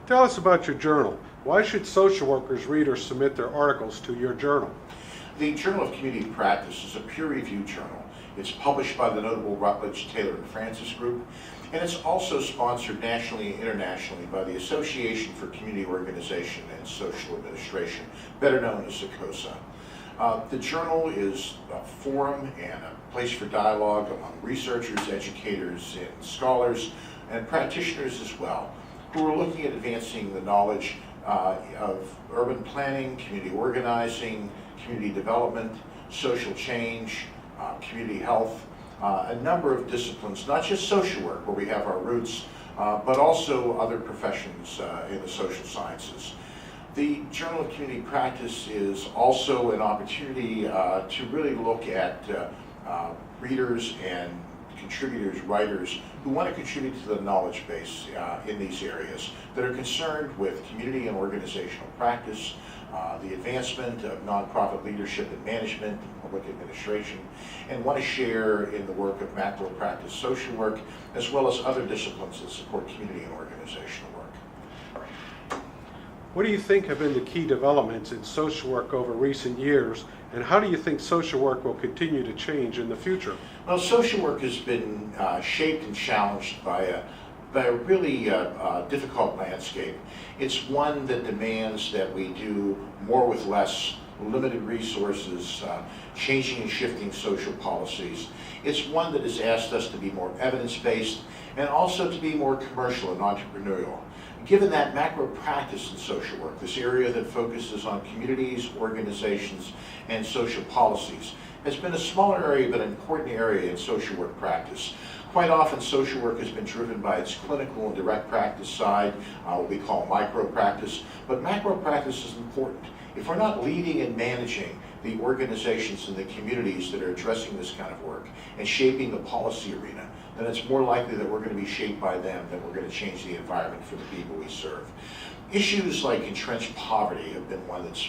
Tell us about your journal. Why should social workers read or submit their articles to your journal? The Journal of Community Practice is a peer-reviewed journal. It's published by the notable Routledge, Taylor & Francis Group, and it's also sponsored nationally and internationally by the Association for Community Organization and Social Administration, better known as the COSA. The journal is a forum and a place for dialogue among researchers, educators, and scholars, and practitioners as well, who are looking at advancing the knowledge of urban planning, community organizing, community development, social change, community health, a number of disciplines, not just social work, where we have our roots, but also other professions in the social sciences. The Journal of Community Practice is also an opportunity to really look at readers and contributors, writers, who want to contribute to the knowledge base in these areas that are concerned with community and organizational practice, the advancement of nonprofit leadership and management and public administration, and want to share in the work of macro practice social work, as well as other disciplines that support community and organizational work. What do you think have been the key developments in social work over recent years, and how do you think social work will continue to change in the future? Well, social work has been shaped and challenged by a really difficult landscape. It's one that demands that we do more with less, limited resources, changing and shifting social policies. It's one that has asked us to be more evidence-based and also to be more commercial and entrepreneurial. Given that macro practice in social work, this area that focuses on communities, organizations, and social policies, has been a smaller area but an important area in social work practice. Quite often, social work has been driven by its clinical and direct practice side, what we call micro practice, but macro practice is important. If we're not leading and managing the organizations and the communities that are addressing this kind of work and shaping the policy arena, then it's more likely that we're going to be shaped by them than we're going to change the environment for the people we serve. Issues like entrenched poverty have been one that's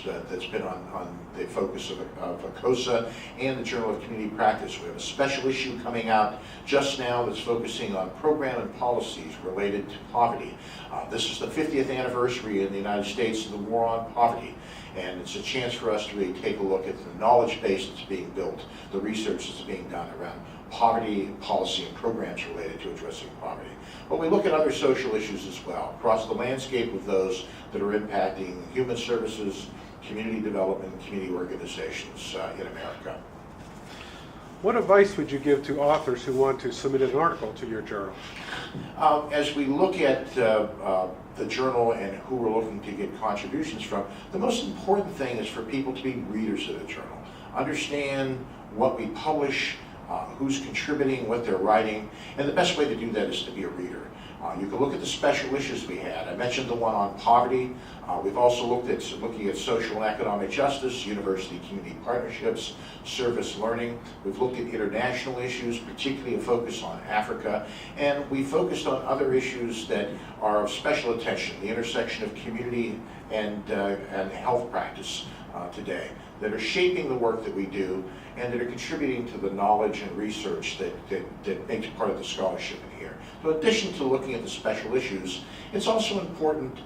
been on the focus of COSA and the Journal of Community Practice. We have a special issue coming out just now that's focusing on program and policies related to poverty. This is the 50th anniversary in the United States of the War on Poverty, and it's a chance for us to really take a look at the knowledge base that's being built, the research that's being done around poverty, policy, and programs related to addressing poverty. But we look at other social issues as well, across the landscape of those that are impacting human services, community development, and community organizations in America. What advice would you give to authors who want to submit an article to your journal? As we look at the journal and who we're looking to get contributions from, the most important thing is for people to be readers of the journal. Understand what we publish, who's contributing, what they're writing, and the best way to do that is to be a reader. You can look at the special issues we had. I mentioned the one on poverty. We've also looking at social and economic justice, university community partnerships, service learning. We've looked at international issues, particularly a focus on Africa, and we focused on other issues that are of special attention, the intersection of community and health practice today, that are shaping the work that we do and that are contributing to the knowledge and research that makes part of the scholarship in here. So in addition to looking at the special issues, it's also important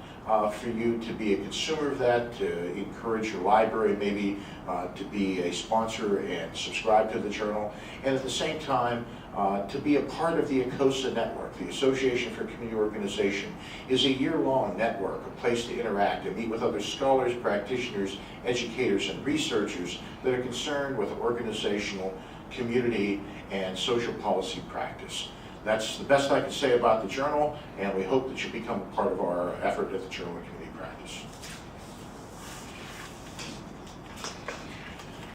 for you to be a consumer of that, to encourage your library maybe to be a sponsor and subscribe to the journal, and at the same time to be a part of the COSA network. The Association for Community Organization is a year-long network, a place to interact and meet with other scholars, practitioners, educators, and researchers that are concerned with organizational, community, and social policy practice. That's the best I can say about the journal, and we hope that you become a part of our effort at the Journal of Community Practice.